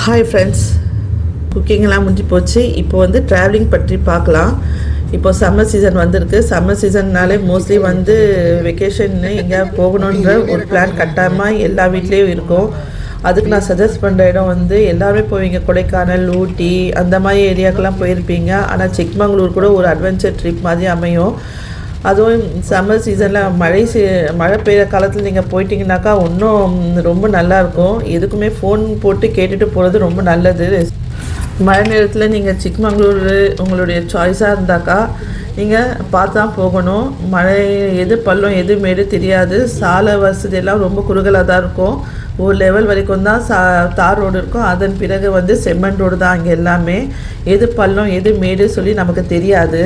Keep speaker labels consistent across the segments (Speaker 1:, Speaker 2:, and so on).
Speaker 1: Hi friends, குக்கிங்கெல்லாம் முடிஞ்சு போச்சு. இப்போ வந்து ட்ராவலிங் பற்றி பார்க்கலாம். இப்போ சம்மர் சீசன் வந்திருக்கு. சம்மர் சீசன்னாலே மோஸ்ட்லி வந்து வெக்கேஷன்னு எங்கேயா போகணுன்ற ஒரு பிளான் கட்டாயமாக எல்லா வீட்லேயும் இருக்கும். அதுக்கு நான் சஜஸ்ட் பண்ணுற இடம் வந்து எல்லாருமே போவீங்க, கொடைக்கானல், ஊட்டி அந்த மாதிரி ஏரியாக்கெல்லாம் போயிருப்பீங்க. ஆனால் சிக்மங்களூர் கூட ஒரு அட்வென்ச்சர் ட்ரிப் மாதிரி அமையும். அதுவும் சம்மர் சீசனில் மழை பெய்கிற காலத்தில் நீங்கள் போயிட்டீங்கன்னாக்கா இன்னும் ரொம்ப நல்லாயிருக்கும். எதுக்குமே ஃபோன் போட்டு கேட்டுட்டு போகிறது ரொம்ப நல்லது. மழை நேரத்தில் நீங்கள் சிக்மங்களூர் உங்களுடைய சாய்ஸாக இருந்தாக்கா நீங்கள் பார்த்து தான் போகணும். மழை எது பள்ளம் எது மேடு தெரியாது. சாலை வசதியெல்லாம் ரொம்ப குறுகலாக தான் இருக்கும். ஒரு லெவல் வரைக்கும் தான் தார் ரோடு இருக்கும். அதன் பிறகு வந்து செம்மண் ரோடு தான் அங்கே எல்லாமே. எது பள்ளம் எது மேடு சொல்லி நமக்கு தெரியாது.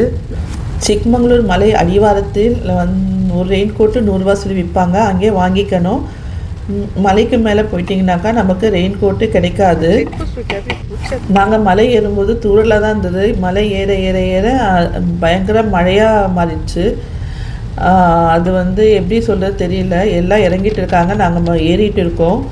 Speaker 1: சிக்மங்களூர் மலை அடிவாரத்தில் ஒரு ரெயின் கோட்டு 100 ரூபா சொல்லி விற்பாங்க. அங்கேயே வாங்கிக்கணும். மலைக்கு மேலே போயிட்டிங்கனாக்கா நமக்கு ரெயின் கோட்டு கிடைக்காது. நாங்கள் மலை ஏறும்போது தூரலாக தான் இருந்தது. மலை ஏற ஏற ஏற பயங்கர மழையாக மாறிடுச்சு. அது வந்து எப்படி சொல்கிறது தெரியல. எல்லாம் இறங்கிட்டு இருக்காங்க, நாங்கள் ஏறிட்டு இருக்கோம்.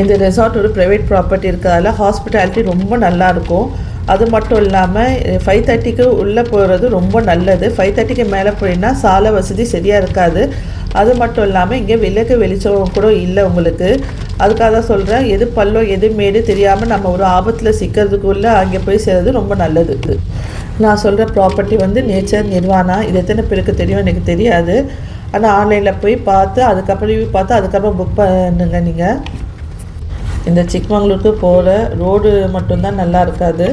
Speaker 1: இந்த ரெசார்ட் ஒரு ப்ரைவேட் ப்ராப்பர்ட்டி இருக்கிறதால ஹாஸ்பிட்டாலிட்டி ரொம்ப நல்லாயிருக்கும். அது மட்டும் இல்லாமல் 5:30க்கு உள்ளே போகிறது ரொம்ப நல்லது. 5:30க்கு மேலே போயின்னா சாலை வசதி சரியாக இருக்காது. அது மட்டும் இல்லாமல் இங்கே விளக்கு வெளிச்சம் கூட இல்லை உங்களுக்கு. அதுக்காக தான் சொல்கிறேன், எது பள்ளம் எது மேடு தெரியாமல் நம்ம ஒரு ஆபத்தில் சிக்கிறதுக்குள்ளே அங்கே போய் சேர்றது ரொம்ப நல்லது. நான் சொல்கிற ப்ராப்பர்ட்டி வந்து நேச்சர் நிர்வாணா. இது எத்தனை பேருக்கு தெரியும் எனக்கு தெரியாது. ஆனால் ஆன்லைனில் போய் பார்த்து அதுக்கப்புறம் புக் பண்ணுங்க. நீங்கள் இந்த சிக்மங்களூருக்கு போகிற ரோடு மட்டும்தான் நல்லா இருக்காது.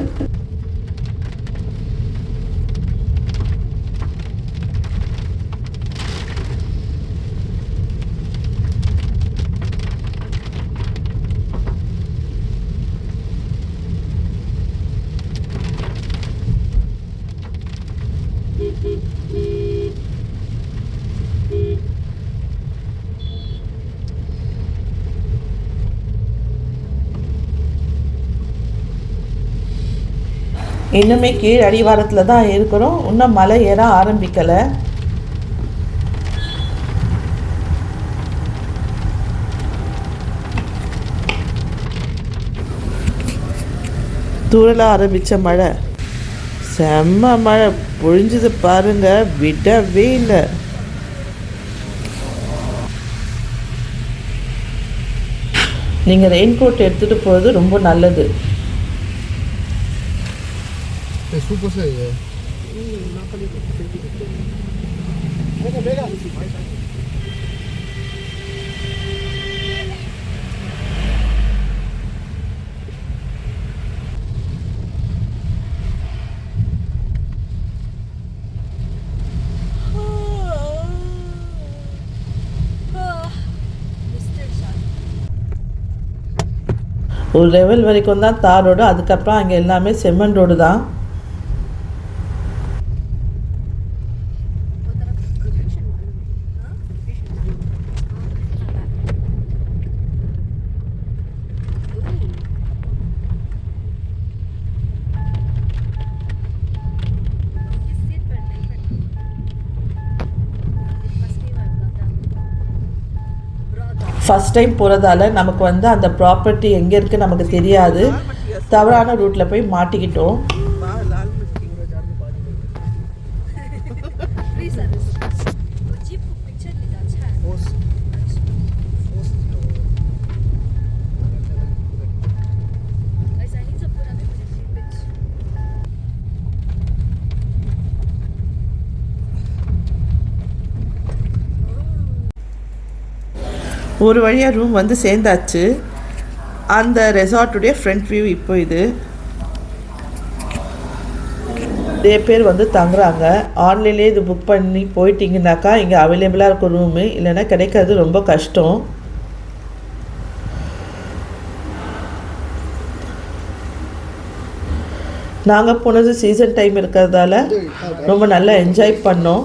Speaker 1: இன்னுமே கீழ் அடிவாரத்தில் தான் இருக்கிறோம். இன்னும் மலை ஏற ஆரம்பிக்கலை. தூரலாக ஆரம்பித்த மழை, செம்ம மழை பொழிஞ்சது பாருங்க, விடவே இல்லை. நீங்கள் ரெயின் கோட் எடுத்துகிட்டு போகிறது ரொம்ப நல்லது.
Speaker 2: Super sih ya.
Speaker 1: ஒரு லெவல் வரைக்கும் தான் தார் ரோடு. அதுக்கப்புறம் அங்கே எல்லாமே செம்மண் ரோடு தான். ஃபஸ்ட் டைம் போகிறதால நமக்கு வந்து அந்த ப்ராப்பர்ட்டி எங்கே இருக்குது நமக்கு தெரியாது. தவறான ரூட்டில் போய் மாட்டிக்கிட்டோம். ஒரு வழியாக ரூம் வந்து சேர்ந்தாச்சு. அந்த ரெசார்ட்டுடைய ஃப்ரண்ட் வியூ இப்போ இது. நிறைய பேர் வந்து தங்குறாங்க. ஆன்லைன்லேயே இது புக் பண்ணி போயிட்டீங்கன்னாக்கா இங்கே அவைலபிளாக இருக்கும் ரூமு, இல்லைன்னா கிடைக்கிறது ரொம்ப கஷ்டம். நாங்கள் போனது சீசன் டைம் இருக்கிறதால ரொம்ப நல்லா என்ஜாய் பண்ணோம்.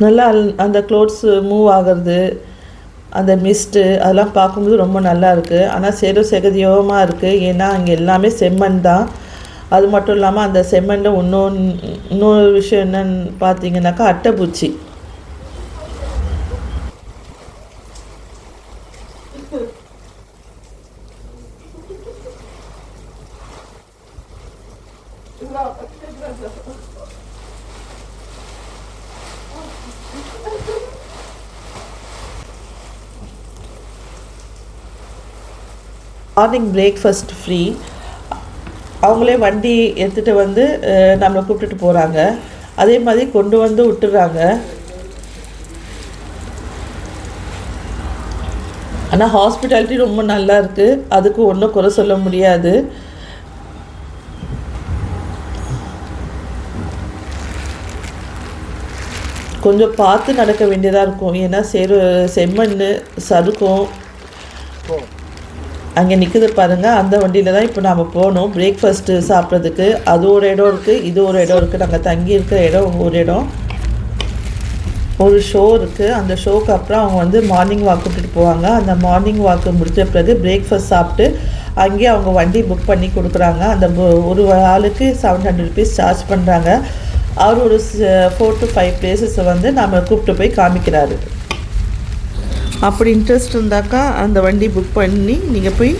Speaker 1: நல்லா அந்த க்ளோத்ஸ் மூவ் ஆகிறது, அந்த மிஸ்ட்டு அதெல்லாம் பார்க்கும்போது ரொம்ப நல்லா இருக்குது. ஆனால் சேரும் செகதியோகமாக இருக்குது. ஏன்னா அங்கே எல்லாமே செம்மண் தான். அது மட்டும் இல்லாமல் அந்த செம்மண்ணில் இன்னொரு விஷயம் என்னன்னு பார்த்தீங்கன்னாக்கா அட்டைப்பூச்சி. Morning breakfast free. அவங்களே வண்டி எடுத்துகிட்டு வந்து நம்மளை கூப்பிட்டுட்டு போகிறாங்க. அதே மாதிரி கொண்டு வந்து விட்டுறாங்க. ஆனால் ஹாஸ்பிட்டாலிட்டி ரொம்ப நல்லா இருக்குது. அதுக்கு ஒன்றும் குறை சொல்ல முடியாது. கொஞ்சம் பார்த்து நடக்க வேண்டியதாக இருக்கும். ஏன்னா செம்மண் சறுக்கும். அங்கே நிற்குது பாருங்கள், அந்த வண்டியில் தான் இப்போ நாம் போகணும் பிரேக்ஃபாஸ்ட்டு சாப்பிட்றதுக்கு. அது ஒரு இடம் இருக்குது, இது ஒரு இடம் இருக்குது. நாங்கள் தங்கி இருக்கிற இடம் ஒரு இடம். ஒரு ஷோ இருக்குது. அந்த ஷோக்கு அப்புறம் அவங்க வந்து மார்னிங் வாக் கூப்பிட்டுட்டு போவாங்க. அந்த மார்னிங் வாக்கு முடித்த பிறகு பிரேக்ஃபாஸ்ட் சாப்பிட்டு அங்கேயே அவங்க வண்டி புக் பண்ணி கொடுக்குறாங்க. அந்த ஒரு ஆளுக்கு 700 rupees சார்ஜ் பண்ணுறாங்க. அவர் ஒரு 4 to 5 பிளேசஸை வந்து நம்ம கூப்பிட்டு போய் காமிக்கிறாரு. அப்படி இன்ட்ரெஸ்ட் இருந்தாக்கா அந்த வண்டி புக் பண்ணி நீங்கள் போய்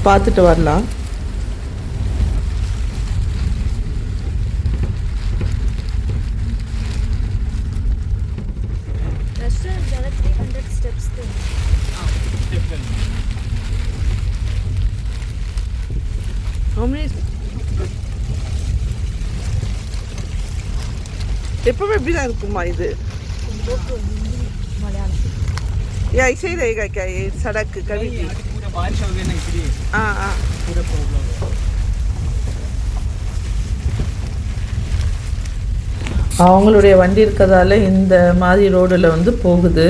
Speaker 1: பார்த்துட்டு வரலாம். எப்பவுமே இப்படிதான் இருக்குமா இது? या ऐसे ही रहेगा क्या ये सड़क कभी भी?
Speaker 3: पूरा बारिश हो गया ना इसलिए
Speaker 1: हाँ
Speaker 3: पूरा प्रॉब्लम है.
Speaker 1: அவங்களுடைய வண்டி இருக்கிறதால இந்த மாதிரி ரோடில் வந்து போகுது.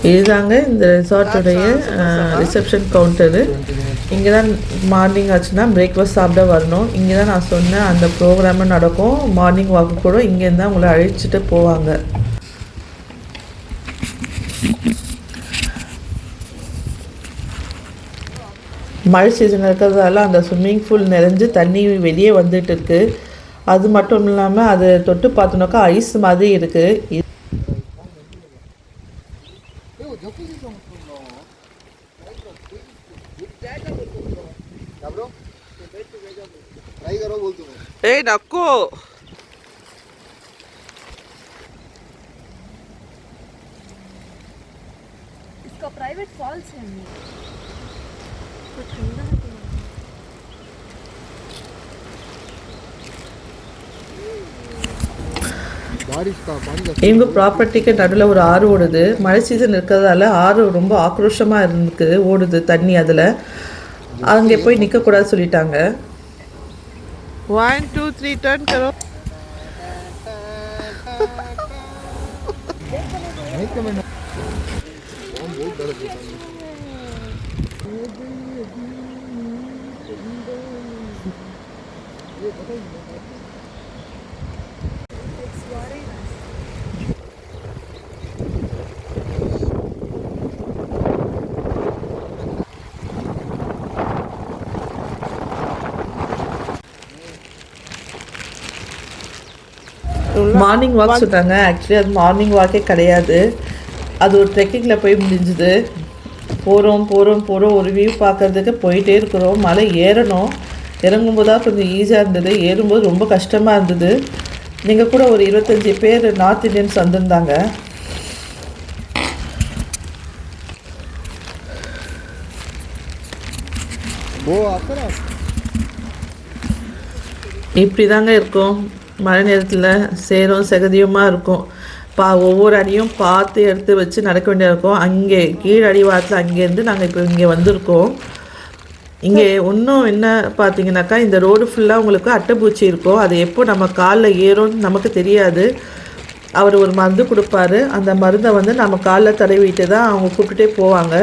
Speaker 1: இதுதாங்க இந்த ரிசார்ட்டுடைய ரிசப்ஷன் கவுண்டரு. இங்கே தான் மார்னிங் ஆச்சுன்னா பிரேக்ஃபாஸ்ட் சாப்பிட வரணும். இங்கே தான் நான் சொன்னேன் அந்த ப்ரோக்ராமும் நடக்கும். மார்னிங் வாக்கு கூட இங்கேருந்து தான் உங்களை அழைச்சிட்டு போவாங்க. மழை சீசன் இருக்கிறதால அந்த ஸ்விம்மிங் பூல் நிறைஞ்சு தண்ணி வெளியே வந்துட்டு இருக்கு. அது மட்டும் இல்லாமல் அது தொட்டு பார்த்தோன்னாக்கா ஐஸ் மாதிரி இருக்குது. ए नको
Speaker 4: इसका प्राइवेट फॉल्स है तो ठंडा है
Speaker 1: இவங்க ப்ராப்பர்ட்டிக்கு நடுவில் ஒரு ஆறு ஓடுது. மழை சீசன் இருக்கிறதால ஆறு ரொம்ப ஆக்ரோஷமாக இருக்குது, ஓடுது தண்ணி. அதில் அங்கே போய் நிற்கக்கூடாது சொல்லிட்டாங்க. 1 2 3 टर्न करो. மார்னிங் வாக் சொன்னாங்க. ஆக்சுவலி அது மார்னிங் வாக்கே கிடையாது, அது ஒரு ட்ரெக்கிங்கில் போய் முடிஞ்சுது. போகிறோம் ஒரு வியூ பார்க்குறதுக்கு போயிட்டே இருக்கிறோம். மலை ஏறணும், இறங்கும்போது தான் கொஞ்சம் ஈஸியாக இருந்தது, ஏறும்போது ரொம்ப கஷ்டமாக இருந்தது. நீங்கள் கூட ஒரு 25 பேர் நார்த் இந்தியன்ஸ் வந்திருந்தாங்க. இப்படி தாங்க இருக்கும் மழை நேரத்தில், சேரும் செகதியுமாக இருக்கும். ஒவ்வொரு அடியும் பார்த்து எடுத்து வச்சு நடக்க வேண்டியதாக இருக்கும். அங்கே கீழ் அடிவாரத்தில் அங்கேருந்து நாங்கள் இப்போ இங்கே வந்திருக்கோம். இங்கே இன்னும் என்ன பார்த்தீங்கன்னாக்கா, இந்த ரோடு ஃபுல்லாக உங்களுக்கு அட்டைப்பூச்சி இருக்கும். அது எப்போ நம்ம காலில் ஏறும்னு நமக்கு தெரியாது. அவர் ஒரு மருந்து கொடுப்பாரு, அந்த மருந்தை வந்து நம்ம காலில் தடவிட்டு தான் அவங்க கூப்பிட்டுட்டே போவாங்க.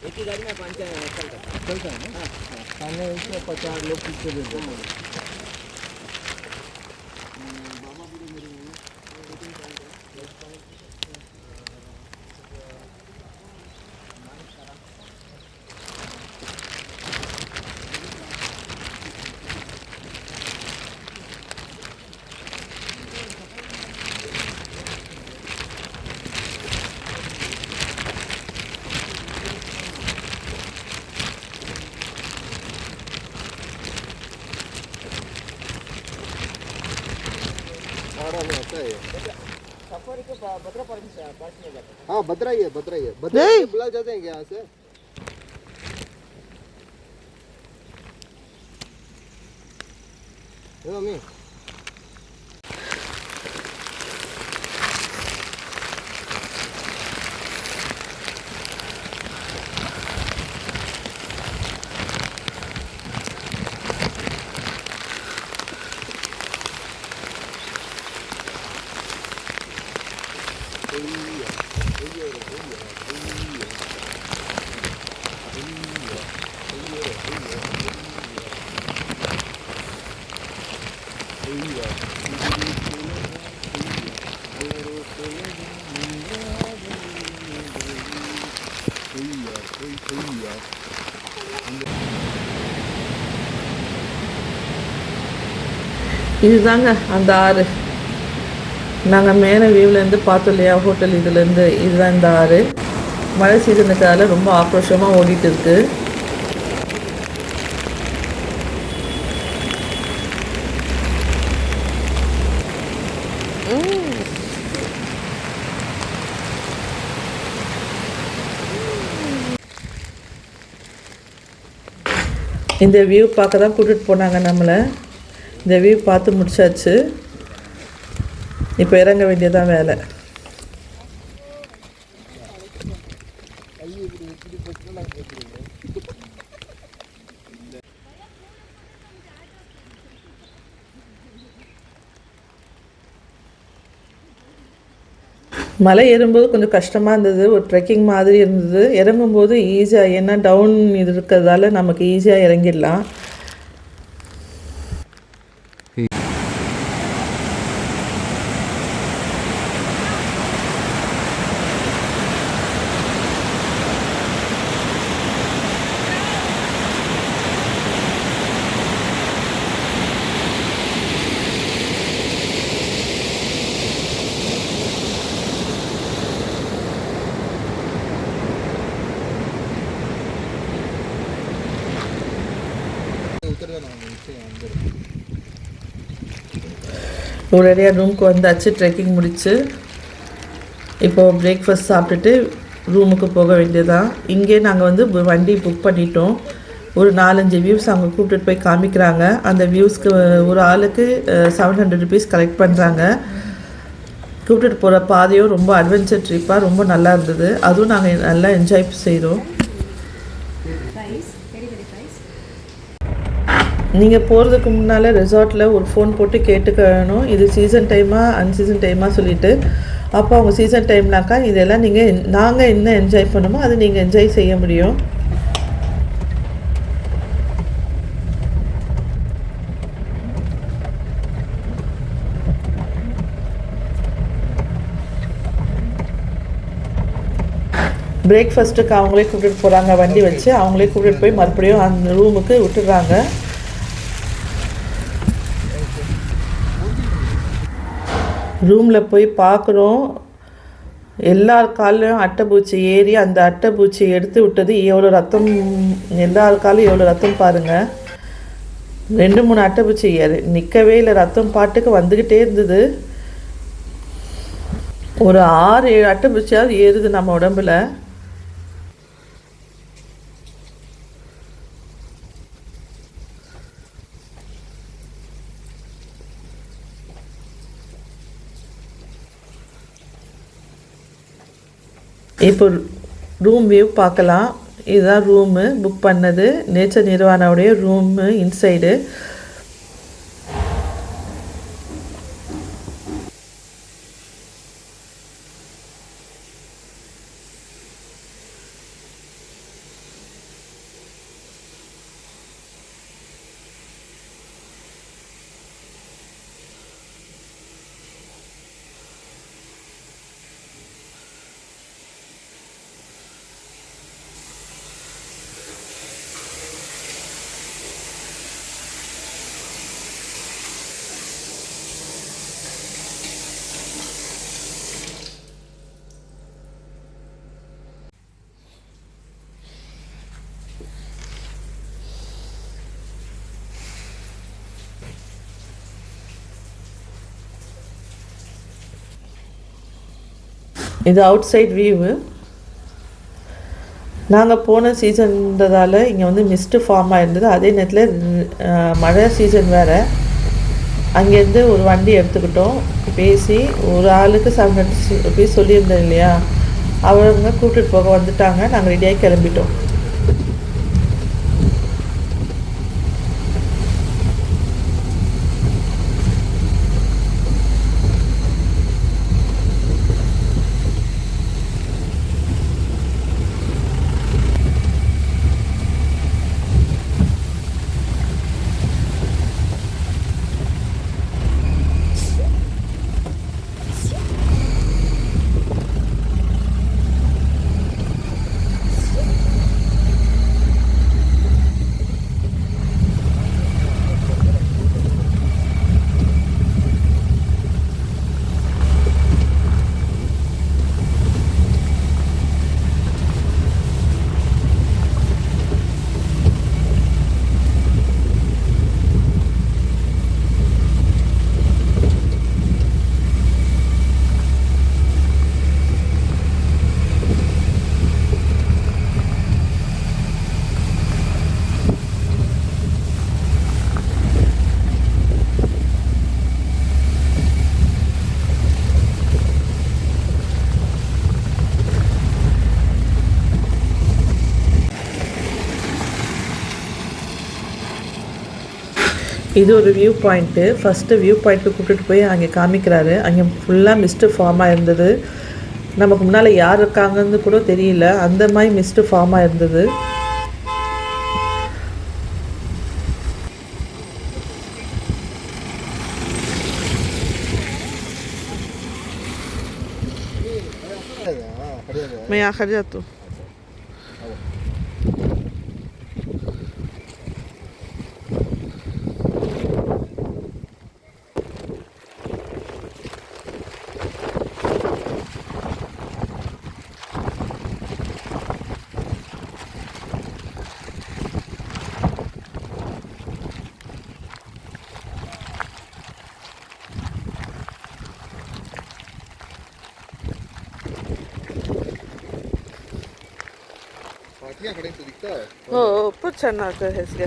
Speaker 3: एक ही गाड़ी में 5 चलता है ना, खाने से 50 लोग पीछे देते हैं। सफर के बद्रा पास में जाता है।
Speaker 2: हाँ बद्रा ही है, बद्रा ही बुला जाते हैं यहाँ से। मम्मी
Speaker 1: இதுதாங்க அந்த ஆறு. நாங்கள் மேலே வியூவிலேருந்து பார்த்தோம் இல்லையா ஹோட்டல், இதுலேருந்து இதுதான் இந்த ஆறு. மழை சீசனுக்காக ரொம்ப ஆக்ரோஷமாக ஓடிட்டு இருக்கு. இந்த வியூ பார்க்க தான் கூட்டிகிட்டு போனாங்க நம்மளை. இந்த வியூ பார்த்து முடிச்சாச்சு, இப்போ இறங்க வேண்டியதான் வேலை. மலை ஏறும்போது கொஞ்சம் கஷ்டமாக இருந்தது, ஒரு ட்ரெக்கிங் மாதிரி இருந்தது. இறங்கும்போது ஈஸியாக, ஏன்னா டவுன் இது இருக்கிறதால நமக்கு ஈஸியாக இறங்கிடலாம். ஒரேடியாக ரூமுக்கு வந்தாச்சு, ட்ரெக்கிங் முடிச்சு. இப்போது பிரேக்ஃபாஸ்ட் சாப்பிட்டுட்டு ரூமுக்கு போக வேண்டியதான். இங்கே நாங்கள் வந்து வண்டி புக் பண்ணிட்டோம். ஒரு 4-5 வியூஸ் அவங்க கூப்பிட்டுட்டு போய் காமிக்கிறாங்க. அந்த வியூஸ்க்கு ஒரு ஆளுக்கு 700 ருபீஸ் கலெக்ட் பண்ணுறாங்க. கூப்பிட்டுட்டு போகிற பாதையும் ரொம்ப அட்வென்ச்சர் ட்ரிப்பாக ரொம்ப நல்லா இருந்தது. அதுவும் நாங்கள் நல்லா என்ஜாய் செய்தோம். நீங்கள் போகிறதுக்கு முன்னால் ரெசார்ட்டில் ஒரு ஃபோன் போட்டு கேட்டுக்கணும், இது சீசன் டைமா அன்சீசன் டைமா சொல்லிவிட்டு. அப்போ அவங்க சீசன் டைம்னாக்கா இதெல்லாம் நாங்கள் என்ன என்ஜாய் பண்ணுமோ அது நீங்கள் என்ஜாய் செய்ய முடியும். பிரேக்ஃபாஸ்ட்டுக்கு அவங்களே கூப்பிட்டு போகிறாங்க, வண்டி வச்சு அவங்களே கூப்பிட்டு போய் மறுபடியும் அந்த ரூமுக்கு விட்டுடுறாங்க. ரூமில் போய் பார்க்குறோம், எல்லார் காலையும் அட்டைப்பூச்சி ஏறி அந்த அட்டைப்பூச்சி எடுத்து விட்டது எவ்வளோ ரத்தம், எல்லார் காலையும் எவ்வளோ ரத்தம் பாருங்கள். 2-3 அட்டைப்பூச்சி நிற்கவே இல்லை, ரத்தம் பாட்டுக்கு வந்துக்கிட்டே இருந்தது. ஒரு 6-7 அட்டைப்பூச்சியாவது ஏறுது நம்ம உடம்புல. இப்போ ரூம் வியூ பார்க்கலாம். இதுதான் ரூமு புக் பண்ணது, நேச்சர் நிர்வாணோடைய ரூமு இன்சைடு. இது அவுட் சைட் வியூவு. நாங்கள் போன சீசன்றதால் இங்கே வந்து மிஸ்ட்டு ஃபார்ம் ஆகிருந்தது. அதே நேரத்தில் மழை சீசன் வேறு. அங்கேருந்து ஒரு வண்டி எடுத்துக்கிட்டோம், பேசி ஒரு ஆளுக்கு 700 ருபீஸ் சொல்லியிருந்தேன் இல்லையா, அவங்க கூப்பிட்டுட்டு போக வந்துட்டாங்க. நாங்கள் ரெடியாகி கிளம்பிட்டோம். இது ஒரு வியூ பாயிண்ட்டு. ஃபஸ்ட்டு வியூ பாயிண்ட்டுக்கு கூப்பிட்டுட்டு போய் அங்கே காமிக்கிறாரு. அங்கே ஃபுல்லாக மிஸ்ட்டு ஃபார்மாக இருந்தது. நமக்கு முன்னால் யார் இருக்காங்கன்னு கூட தெரியல, அந்த மாதிரி மிஸ்ட்டு ஃபார்மாக இருந்தது. मैं आखिर जाता हूँ.
Speaker 2: मछलियाँ खड़े तो दिखता है
Speaker 1: हो पुच्छा ना कर हेसगे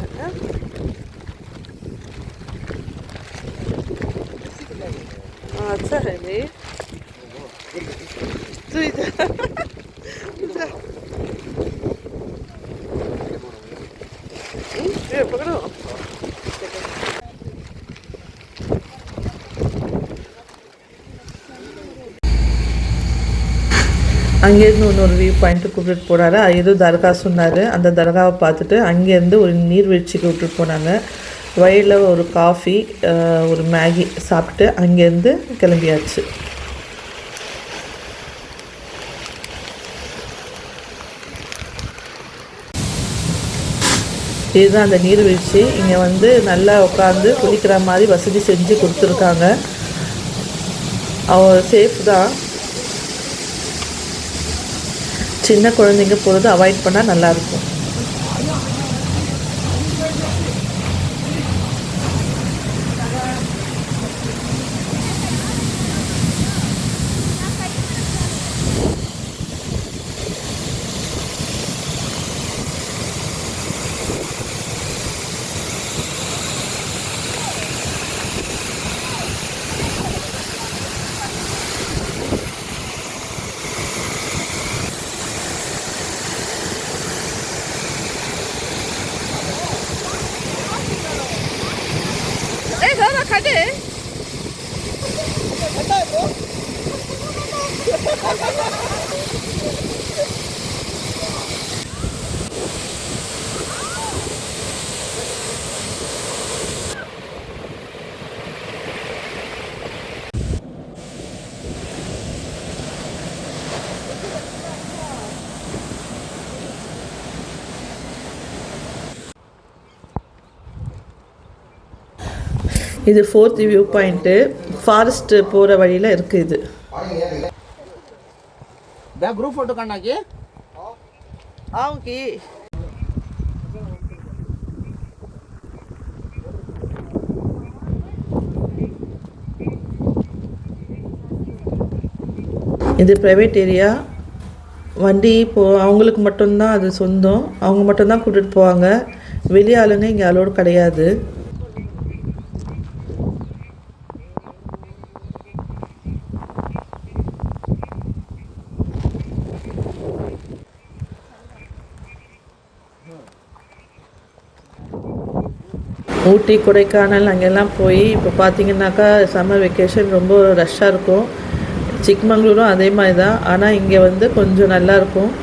Speaker 1: अच्छा है नहीं तू इधर ये पकड़ो அங்கேருந்து இன்னொரு வியூ பாயிண்ட்டு கூப்பிட்டு போனார். ஏதோ தர்கா சொன்னார். அந்த தர்காவை பார்த்துட்டு அங்கேருந்து ஒரு நீர்வீழ்ச்சிக்கு விட்டுட்டு போனாங்க. வழியில் ஒரு காஃபி ஒரு மேகி சாப்பிட்டு அங்கேருந்து கிளம்பியாச்சு. இதுதான் அந்த நீர்வீழ்ச்சி. இங்கே வந்து நல்லா உட்காந்து குளிக்கிற மாதிரி வசதி செஞ்சு கொடுத்துருக்காங்க. சேஃப் தான். சின்ன குழந்தைங்க போகிறது அவாய்ட் பண்ணால் நல்லாயிருக்கும். இது 4th வியூ பாயிண்ட்டு. ஃபாரஸ்ட் போகிற வழியில் இருக்குது இது.
Speaker 3: ग्रुप फोटो करना की
Speaker 1: ஆவுங்கி இது ப்ரைவேட் ஏரியா. வண்டி அவங்களுக்கு மட்டும்தான் அது சொந்தம். அவங்க மட்டும்தான் கூட்டிகிட்டு போவாங்க. வெளி ஆளுங்க இங்கே அலோடு கிடையாது. ஊட்டி கொடைக்கானல் அங்கெல்லாம் போய் இப்போ பார்த்தீங்கன்னாக்கா சம்மர் வெக்கேஷன் ரொம்ப ரஷ்ஷாக இருக்கும். சிக்மங்களூரும் அதே மாதிரி தான். ஆனால் இங்கே வந்து கொஞ்சம் நல்லாயிருக்கும்.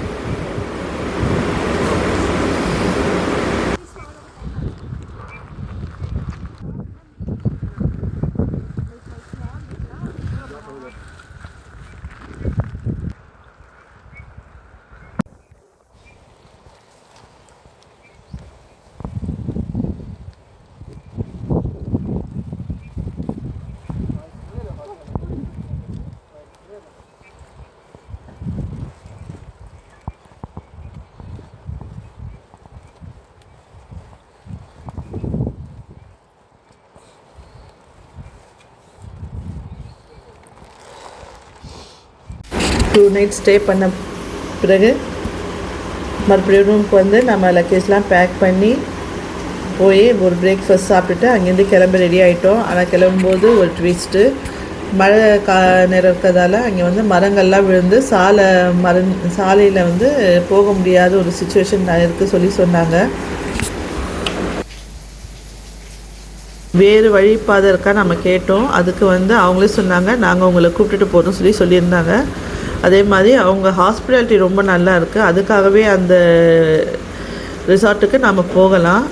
Speaker 1: டூ நைட் ஸ்டே பண்ண பிறகு மறுபடியும் ரூமுக்கு வந்து நம்ம லக்கேஜ்லாம் பேக் பண்ணி போய் ஒரு பிரேக்ஃபாஸ்ட் சாப்பிட்டுட்டு அங்கேருந்து கிளம்ப ரெடி ஆகிட்டோம். ஆனால் கிளம்பும்போது ஒரு ட்விஸ்ட்டு. மழை நேரம் இருக்கிறதால அங்கே வந்து மரங்கள்லாம் விழுந்து சாலையில் வந்து போக முடியாத ஒரு சுச்சுவேஷன் இருக்குது சொன்னாங்க. வேறு வழிபாதை இருக்கா நம்ம கேட்டோம். அதுக்கு வந்து அவங்களே சொன்னாங்க நாங்கள் உங்களை கூப்பிட்டுட்டு போகிறோம் சொல்லியிருந்தாங்க. அதே மாதிரி அவங்க ஹாஸ்பிட்டாலிட்டி ரொம்ப நல்லா இருக்குது. அதுக்காகவே அந்த ரிசார்ட்டுக்கு நாம் போகலாம்.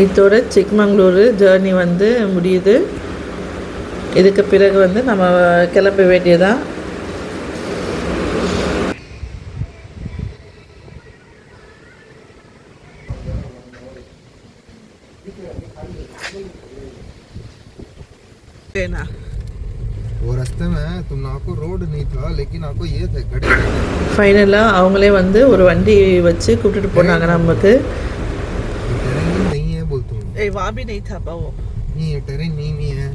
Speaker 1: இதோட சிக்மங்களூர் ஜேர்னி வந்து முடியுது. இதுக்கு பிறகு வந்து நம்ம கிளம்ப வேண்டியதான்.
Speaker 2: वो रास्ते में तुम आपको रोड नहीं था लेकिन आपको ये थे गड्ढे.
Speaker 1: ஃபைனலாக அவங்களே வந்து ஒரு வண்டி வச்சு கூப்பிட்டுட்டு போனாங்க நமக்கு. ए वहाँ भी नहीं था वो
Speaker 2: नहीं ये टेरेन नहीं है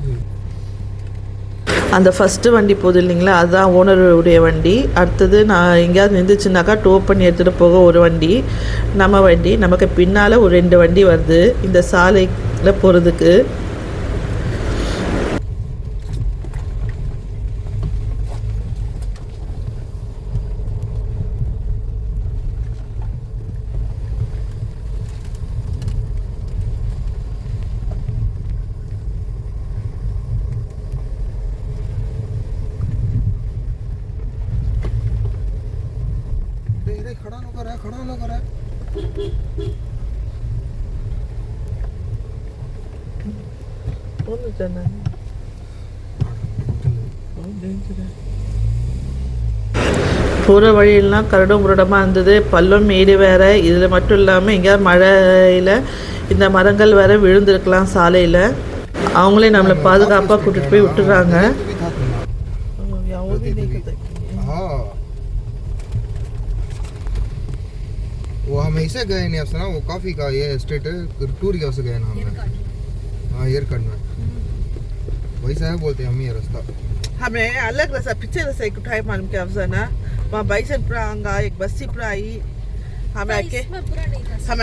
Speaker 1: அந்த ஃபஸ்ட்டு வண்டி போகுது இல்லைங்களா, அதுதான் ஓனருடைய வண்டி. அடுத்தது நான் எங்கேயாவது நின்றுச்சுனாக்கா டோ பண்ணி எடுத்துகிட்டு போக ஒரு வண்டி, நம்ம வண்டி. நமக்கு பின்னால் ஒரு 2 வண்டி வருது இந்த சாலையில் போகிறதுக்கு.
Speaker 2: खड़ा ना करा
Speaker 1: போகிற வழியெல்லாம் கரடும் முரடமாக இருந்தது, பள்ளம் மேடு வேறு. இதில் மட்டும் இல்லாமல் எங்கேயாவது மழையில் இந்த மரங்கள் வேறு விழுந்திருக்கலாம் சாலையில். அவங்களே நம்மளை பாதுகாப்பாக கூட்டிகிட்டு போய் விட்டுறாங்க.
Speaker 2: वो हम ऐसे गए नहीं अफसर वो कॉफ़ी का ये स्टेट टूर के से गए ना हमने हाँ एयर कट में वैसा है बोलते हैं हम ये रास्ता
Speaker 1: हमें अलग रास्ता पीछे रास्ता एक उठाए मालूम क्या अफसर ना, वहाँ बाइसन पर आंगा एक बस्ती पर आई, हमें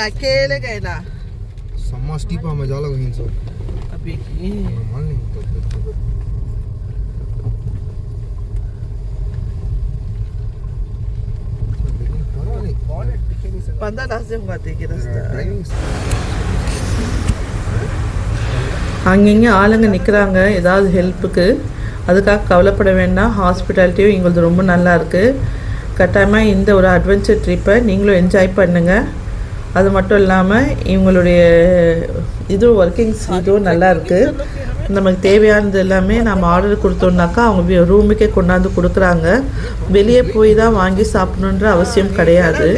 Speaker 1: अकेले गए ना
Speaker 2: सम्मा स्टीपा में जाला कहीं सो
Speaker 1: अभी
Speaker 2: मान नहीं तो
Speaker 1: पंद्रह लाख से होगा देखिए रास्ता. அங்கங்கே ஆளுங்க நிற்கிறாங்க ஏதாவது ஹெல்ப்புக்கு. அதுக்காக கவலைப்பட வேண்டாம். ஹாஸ்பிட்டாலிட்டியும் எங்களுக்கு ரொம்ப நல்லா இருக்குது. கட்டாயமாக இந்த ஒரு அட்வென்ச்சர் ட்ரிப்பை நீங்களும் என்ஜாய் பண்ணுங்கள். அது மட்டும் இல்லாமல் இவங்களுடைய இதுவும் ஒர்க்கிங்ஸ் இதுவும் நல்லா இருக்குது. நமக்கு தேவையானது எல்லாமே நம்ம ஆர்டர் கொடுத்தோம்னாக்கா அவங்க ரூமுக்கே கொண்டாந்து கொடுக்குறாங்க. வெளியே போய் தான் வாங்கி சாப்பிடணுன்ற அவசியம் கிடையாது.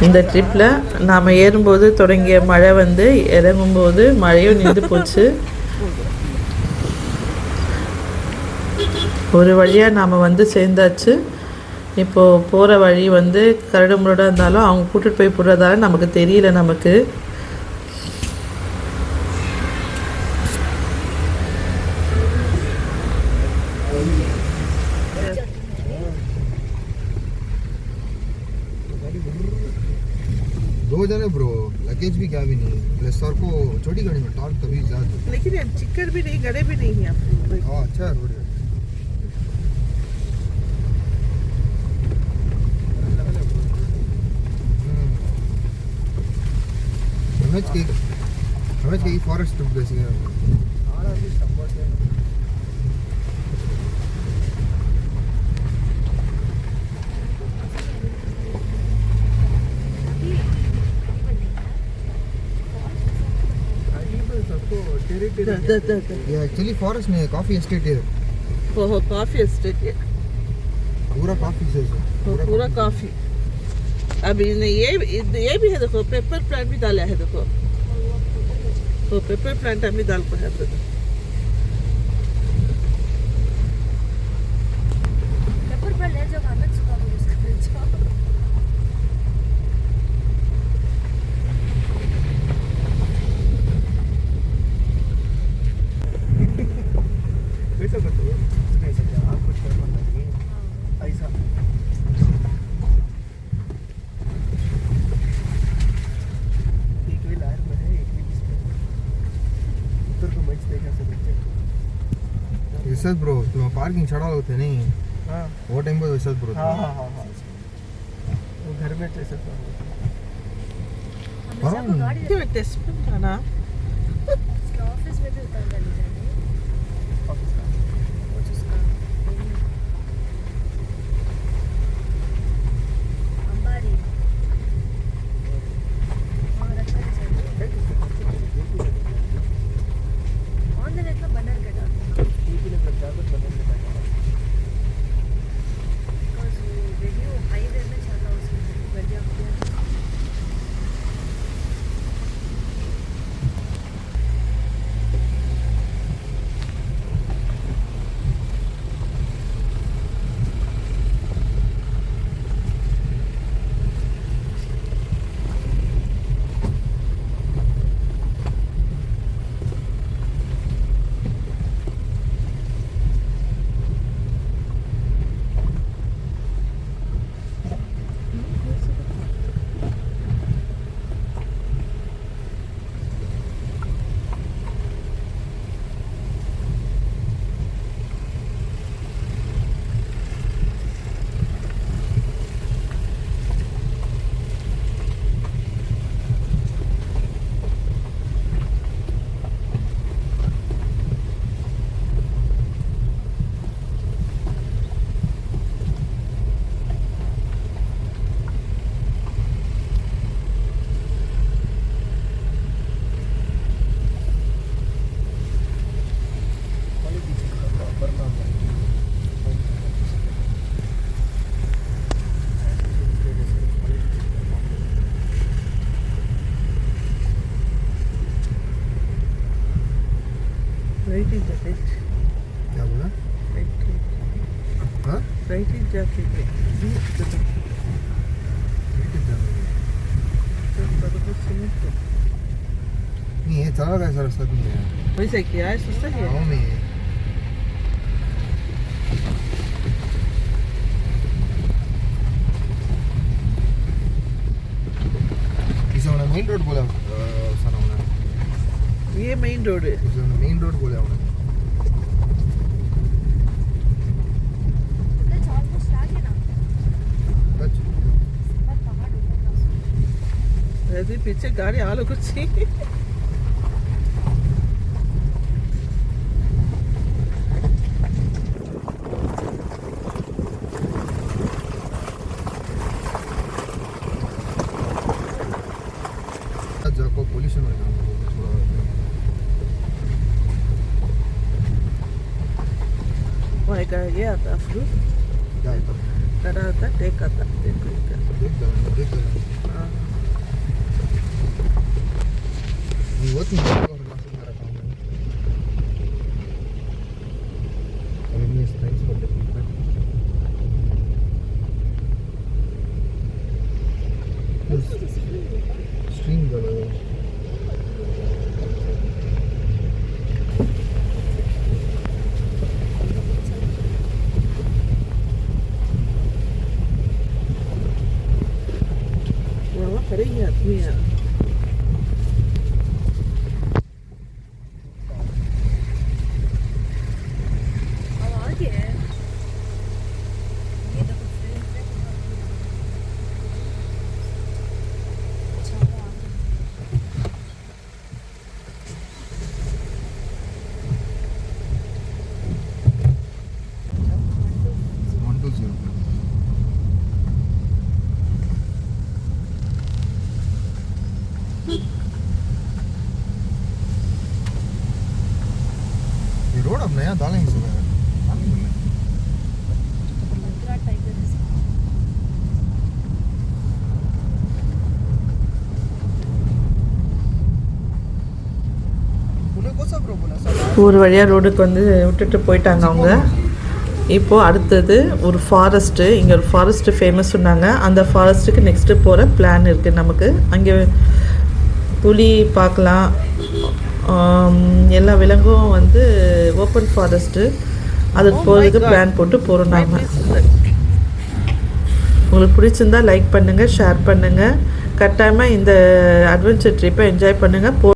Speaker 1: இந்த ட்ரிப்பில் நாம் ஏறும்போது தொடங்கிய மழை வந்து இறங்கும்போது மழையும் நின்று போச்சு. ஒரு வழியாக நாம் வந்து சேர்ந்தாச்சு. இப்போது போகிற வழி வந்து கரடு முரடாக இருந்தாலும் அவங்க கூட்டிகிட்டு போய் போடுறதால நமக்கு தெரியல. நமக்கு
Speaker 2: दो जने ब्रो लगेज भी क्या भी नहीं प्लस सर को छोटी गाड़ी में टॉर्क तभी ज्यादा
Speaker 1: लेकिन चिक्कर भी नहीं गड़े भी नहीं है.
Speaker 2: हाँ अच्छा है रोड हमें के फॉरेस्ट ट्रिप बेस है ये एक्चुअली फॉरेस्ट नहीं है कॉफी एस्टेट है
Speaker 1: ओहो कॉफी एस्टेट है
Speaker 2: पूरा कॉफी से
Speaker 1: पूरा कॉफी. अब ये भी है देखो पेपर प्लांट भी डाला है देखो तो पेपर प्लांट अभी डाल को है तो
Speaker 4: पेपर पर ले जाओ कागज का यूज कर जाओ.
Speaker 3: वैसा करते हो नहीं सकते आप कुछ कर पाएंगे ऐसा एक भी लायर में है एक भी डिस्प्ले उत्तर को मैच देखा सकते
Speaker 2: विशेष ब्रो तुम पार्किंग चढ़ा होते नहीं
Speaker 3: हाँ
Speaker 2: वो टाइम पे विशेष ब्रो
Speaker 3: हाँ हाँ हाँ हाँ वो घर में कैसे
Speaker 4: हमेशा को गाड़ी
Speaker 1: क्यों टेस्ट में जाना
Speaker 4: ऑफिस में भी उतर जानी चाहिए. अंबारी वहाँ रखना चाहिए. ऑन द नेट में बनर कटा बिकॉज रेडियो हाईवे में चल रहा उसमें बढ़िया बढ़िया
Speaker 1: Right in jacket.
Speaker 2: क्या बोला हाँ
Speaker 1: Right in jacket.
Speaker 2: नहीं ये चला कैसा रास्ता नहीं है
Speaker 1: वैसे क्या है सस्ता है
Speaker 2: गाँव में है इसे उन्हें मेन रोड बोला सना उन्हें
Speaker 1: ये मेन रोड है
Speaker 2: इसे उन्हें मेन रोड बोला उन्हें
Speaker 4: That's almost आगे ना
Speaker 2: बच
Speaker 4: पर पहाड़ ऊपर का
Speaker 1: ऐसे पीछे गाड़ी आलो कुछ
Speaker 2: जाको पोल्यूशन हो जाना
Speaker 1: वहाँ का ये आता फ्रूट
Speaker 2: क्या है
Speaker 1: कड़ा आता टेक आता देखो
Speaker 2: देख
Speaker 1: हाँ
Speaker 2: ಇವತ್ತು और मासिक मेरा काम है अभी मैं thanks for the feedback string वाला
Speaker 1: वहाँ करेंगे आदमी यार
Speaker 4: अब आगे है ये देखो फ्रेम अच्छा वो आगे
Speaker 2: वन टू जीरो ये रोड अब नया डालेंगे सुबह
Speaker 4: मंत्रा टाइगर रिजर्व
Speaker 2: उन्हें कौन सा ब्रो बोला सर
Speaker 1: ஒரு வழியாக ரோடுக்கு வந்து விட்டுட்டு போயிட்டாங்க அவங்க இப்போது அடுத்தது ஒரு ஃபாரஸ்ட்டு இங்கே ஒரு ஃபாரஸ்ட்டு ஃபேமஸ் சொன்னாங்க அந்த ஃபாரஸ்ட்டுக்கு நெக்ஸ்ட்டு போகிற பிளான் இருக்குது நமக்கு அங்கே புலி பார்க்கலாம் எல்லா விலங்கும் வந்து ஓப்பன் ஃபாரஸ்ட்டு அதுக்கு போகிறதுக்கு பிளான் போட்டு போகிறோம் நாங்கள் உங்களுக்கு பிடிச்சிருந்தா லைக் பண்ணுங்கள் ஷேர் பண்ணுங்கள் கட்டாயமாக இந்த அட்வென்ச்சர் ட்ரிப்பை என்ஜாய் பண்ணுங்கள்